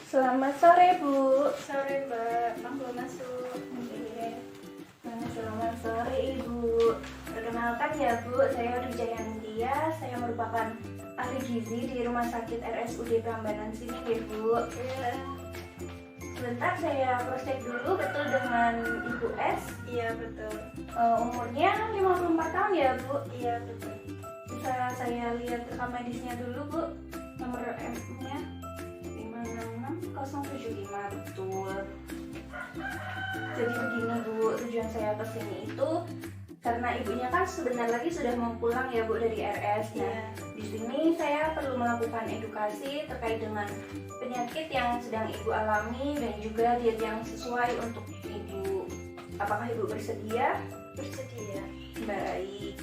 Selamat sore Bu. Sore Mbak, belum masuk. Oke. Selamat sore Ibu. Perkenalkan ya Bu, saya Wijaya Nindya. Saya merupakan ahli gizi di Rumah Sakit RSUD Prambanan sini ya Bu. Sebentar saya cross check dulu betul dengan Ibu S. Iya betul. Umurnya 54 tahun ya Bu. Iya betul. Bisa saya lihat rekam medisnya dulu Bu. Nomor M-nya 566-075 betul. Jadi begini Bu, tujuan saya ke sini itu karena ibunya kan sebentar lagi sudah mau pulang ya Bu dari RS. Nah, di sini saya perlu melakukan edukasi terkait dengan penyakit yang sedang ibu alami dan juga diet yang sesuai untuk ibu. Apakah ibu bersedia? Bersedia. Baik.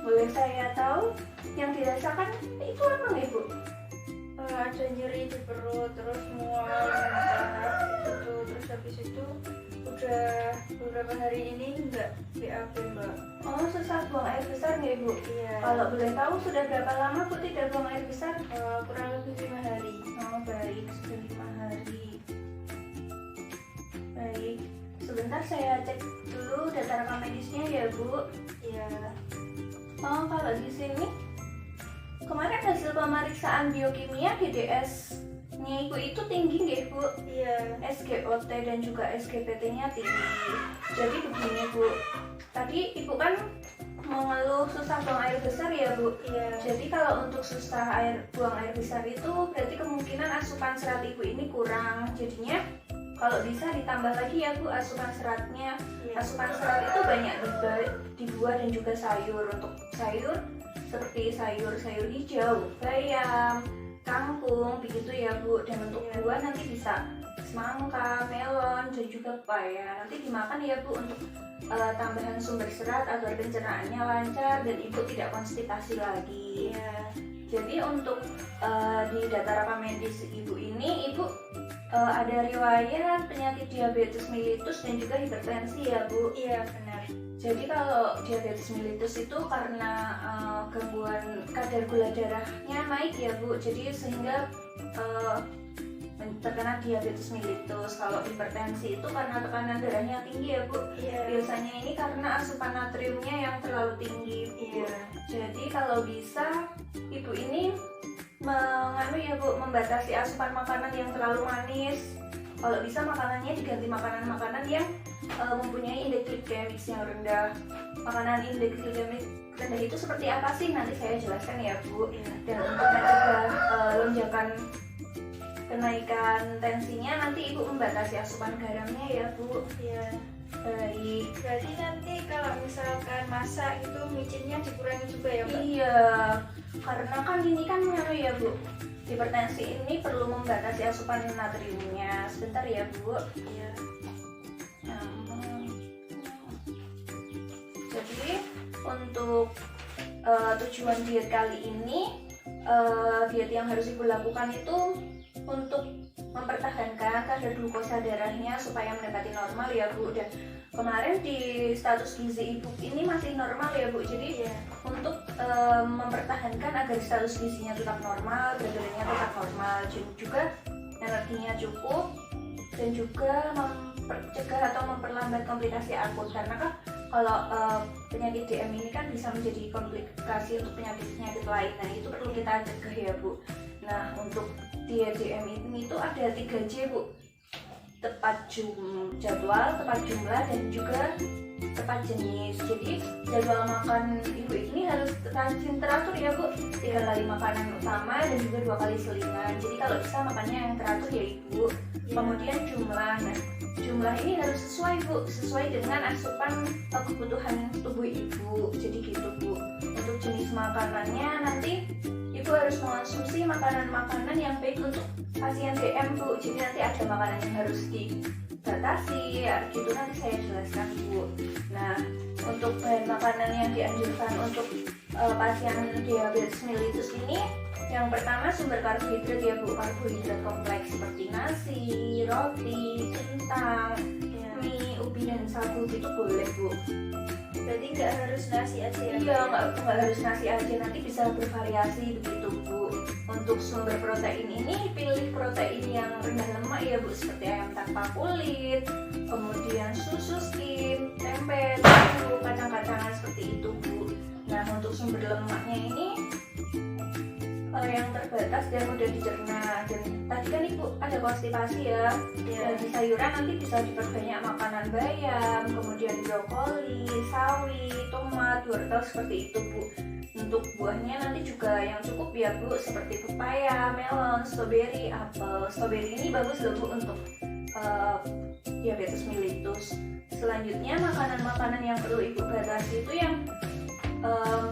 Boleh saya tahu yang dirasakan itu apa nggak Ibu? Ada nyeri di perut, terus mual, muntah, gitu. Terus habis itu udah beberapa hari ini nggak BAB Mbak. Oh, sesak buang air besar nggak Ibu? Iya. Kalau boleh tahu sudah berapa lama Bu tidak buang air besar? Kurang lebih 5 hari. Oh, baik, sudah 5 hari. Baik, sebentar saya cek dulu data rekam medisnya ya Bu. Iya. Oh, kalau di sini kemarin hasil pemeriksaan biokimia DDS-nya Ibu itu tinggi nggak Bu? Iya. SGOT dan juga SGPT-nya tinggi. Jadi begini Bu, tadi Ibu kan mengeluh susah buang air besar ya Bu? Iya. Jadi kalau untuk susah buang air besar itu berarti kemungkinan asupan serat Ibu ini kurang. Jadinya kalau bisa ditambah lagi ya Bu asupan seratnya. Iya. Asupan serat itu banyak di buah dan juga sayur. Untuk sayur seperti sayur hijau, bayam, kangkung, begitu ya Bu. Dan untuk buah nanti bisa semangka, melon, dan juga pepaya. Nanti dimakan ya Bu untuk tambahan sumber serat agar pencernaannya lancar dan Ibu tidak konstipasi lagi. Iya. Jadi untuk di data rekam medis Ibu ini, Ibu ada riwayat penyakit diabetes mellitus dan juga hipertensi ya Bu. Iya benar. Jadi kalau diabetes mellitus itu karena gangguan kadar gula darahnya naik ya Bu. Jadi sehingga terkena diabetes mellitus. Kalau hipertensi itu karena tekanan darahnya tinggi ya Bu. Iya. Biasanya ini karena asupan natriumnya yang terlalu tinggi. Iya. Jadi kalau bisa Ibu ini ya Bu, membatasi asupan makanan yang terlalu manis. Kalau bisa makanannya diganti makanan-makanan yang mempunyai indeks glikemik yang rendah. Makanan indeks glikemik rendah itu seperti apa sih? Nanti saya jelaskan ya Bu. Dan untuk mencegah lonjakan kenaikan tensinya, nanti Ibu membatasi asupan garamnya ya Bu. Iya. Baik. Berarti nanti kalau misalkan masak itu micinnya dikurangi juga ya Mbak? Iya, karena kan ini kan ya Bu, hipertensi ini perlu membatasi asupan natriumnya. Sebentar ya Bu. Iya. Jadi untuk tujuan diet kali ini, diet yang harus Ibu lakukan itu untuk mempertahankan kadar glukosa darahnya supaya mendekati normal ya Bu. Dan kemarin di status gizi Ibu ini masih normal ya Bu. Jadi untuk mempertahankan agar status gizinya tetap normal, berat badannya tetap normal, juga energinya cukup, dan juga mencegah atau memperlambat komplikasi akut. Karena kan kalau penyakit DM ini kan bisa menjadi komplikasi untuk penyakit lain. Nah itu perlu kita cegah ya Bu. Nah untuk diet DM ini tuh ada 3J Bu, tepat jadwal, tepat jumlah, dan juga tepat jenis. Jadi jadwal makan Ibu ini harus rajin teratur ya Bu, 3 kali makanan utama dan juga 2 kali selingan. Jadi kalau bisa makannya yang teratur ya Ibu. Kemudian jumlah, nah jumlah ini harus sesuai Bu, sesuai dengan asupan kebutuhan tubuh Ibu. Jadi gitu Bu. Untuk jenis makanannya nanti Ibu harus mengonsumsi makanan-makanan yang baik untuk pasien DM Bu. Jadi nanti ada makanan yang harus dibatasi ya, gitu nanti saya jelaskan Bu. Nah untuk bahan makanan yang dianjurkan untuk pasien diabetes mellitus ini, yang pertama sumber karbohidrat ya Bu. Karbohidrat kompleks seperti nasi, roti, kentang, mie, ubi, dan sagu itu boleh Bu. Berarti nggak harus nasi aja ya? Iya, nggak harus nasi aja, nanti bisa bervariasi begitu Bu. Untuk sumber protein ini pilih protein yang rendah lemak ya Bu, seperti ayam tanpa kulit, kemudian susu skim, tempe, tahu, kacang-kacangan seperti itu Bu. Nah untuk sumber lemaknya ini yang terbatas dan mudah dicerna. Dan tadi kan Ibu ada konstipasi ya. Di sayuran nanti bisa diperbanyak makanan bayam, kemudian brokoli, sawi, tomat, wortel seperti itu Bu. Untuk buahnya nanti juga yang cukup ya Bu, seperti pepaya, melon, stroberi, apel. Stroberi ini bagus loh Bu untuk diabetes mellitus. Selanjutnya makanan-makanan yang perlu Ibu batasi itu yang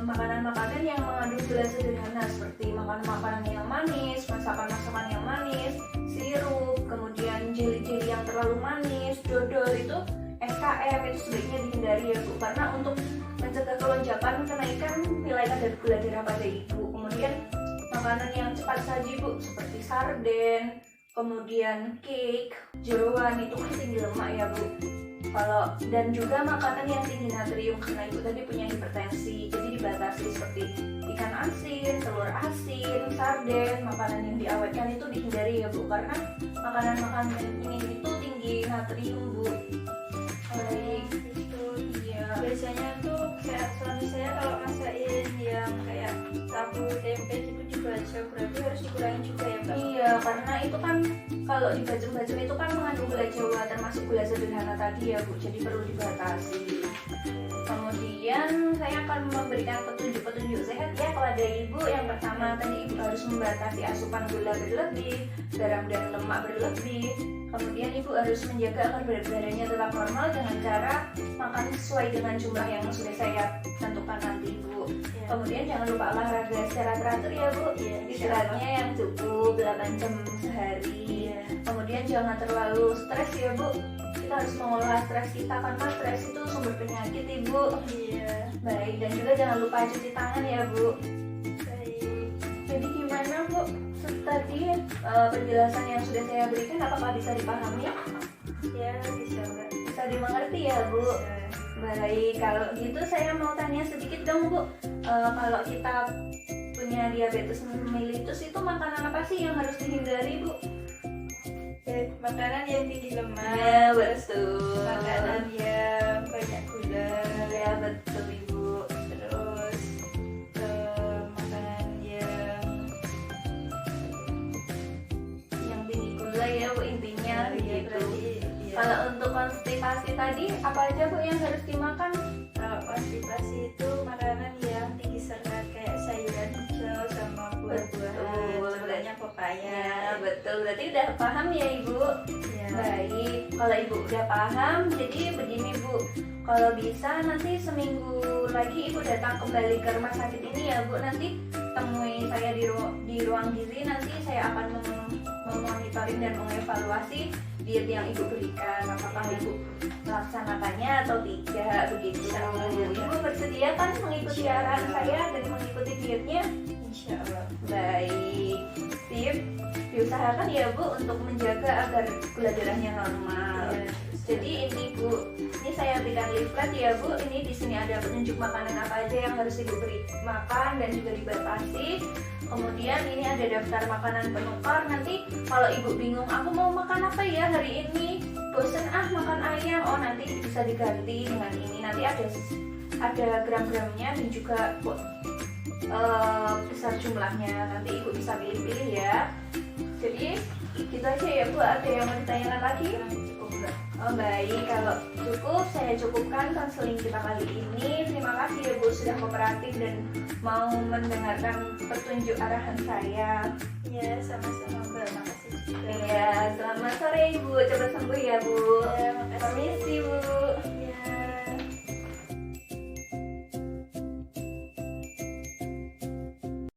makanan-makanan yang mengandung gula sederhana, seperti makanan-makanan yang manis, masakan-masakan yang manis, sirup, kemudian jeli-jeli yang terlalu manis, dodol itu SKM itu sebaiknya dihindari ya Bu, karena untuk mencegah kelonjakan kenaikan nilai kadar gula darah pada Ibu. Kemudian makanan yang cepat saji Bu, seperti sarden, kemudian cake, jeroan itu kan tinggi lemak ya Bu. Dan juga makanan yang tinggi natrium karena Ibu tadi punya hipertensi, jadi dibatasi seperti ikan asin, telur asin, sarden, makanan yang diawetkan itu dihindari ya Bu, karena makanan-makanan ini itu tinggi natrium Bu. Baik, itu ya. Biasanya tuh kayak suami saya kalau masakin yang kayak tahu tempe gitu dibacem, berarti harus dikurangi juga ya Mbak? Iya, karena itu kan kalau dibacem-bacem itu kan mengandung gula Jawa termasuk gula sederhana tadi ya Bu, jadi perlu dibatasi. Kemudian saya akan memberikan petunjuk-petunjuk sehat ya kepada Ibu. Yang pertama tadi Ibu harus membatasi asupan gula berlebih, garam dan lemak berlebih. Kemudian Ibu harus menjaga agar berat badannya tetap normal dengan cara makan sesuai dengan jumlah yang sudah saya tentukan nanti Bu. Kemudian jangan lupa olahraga secara teratur ya Bu. Istirahatnya yang cukup 8 jam sehari. Kemudian jangan terlalu stres ya Bu. Kita harus mengolah stres kita karena stres itu sumber penyakit Ibu. Baik, dan juga jangan lupa cuci tangan ya Bu. Baik. Jadi gimana Bu? Tadi penjelasan yang sudah saya berikan apakah bisa dipahami? Ya bisa Mbak. Bisa dimengerti ya Bu? Baik, kalau gitu saya mau tanya sedikit dong Bu. Kalau kita punya diabetes mellitus itu makanan apa sih yang harus dihindari Bu? Makanan yang tinggi lemak. Ya betul. Makanan yang banyak gula. Ya betul Ibu. Terus makanan yang tinggi gula ya Bu intinya gitu. Ya. Kalau untuk konstipasi tadi apa aja Bu yang harus dimakan? Kalau konstipasi itu makanan yang tinggi serat kayak sayuran hijau sama buah-buahan, contohnya pepaya. Betul, berarti udah paham ya Ibu? Ya. Baik, kalau Ibu udah paham, jadi begini Bu, kalau bisa nanti seminggu lagi Ibu datang kembali ke rumah sakit ini ya Bu. Nanti temui saya di ruang gizi, nanti saya akan memonitoring dan mengevaluasi diet yang Ibu berikan, apakah Ibu melaksanakannya atau tidak begitu. Ibu bersedia kan mengikuti arahan saya dan mengikuti dietnya? Insya Allah. Baik, sip. Diusahakan ya Bu untuk menjaga agar gula darahnya normal. Jadi ini Bu, ini saya berikan leaflet ya Bu. Ini di sini ada petunjuk makanan apa aja yang harus Ibu beri makan dan juga dibatasi. Kemudian ini ada daftar makanan penukar. Nanti kalau Ibu bingung aku mau makan apa ya hari ini, bosen makan ayam, oh nanti bisa diganti dengan ini. Nanti ada gram-gramnya dan juga besar jumlahnya. Nanti Ibu bisa pilih-pilih ya. Jadi gitu aja ya Bu. Ada yang mau ditanyakan lagi? Oh baik, kalau cukup saya cukupkan konseling kita kali ini. Terima kasih ya Bu sudah kooperatif dan mau mendengarkan petunjuk arahan saya. Ya sama-sama Mbak, makasih juga. Iya, selamat sore Ibu, cepat sembuh ya.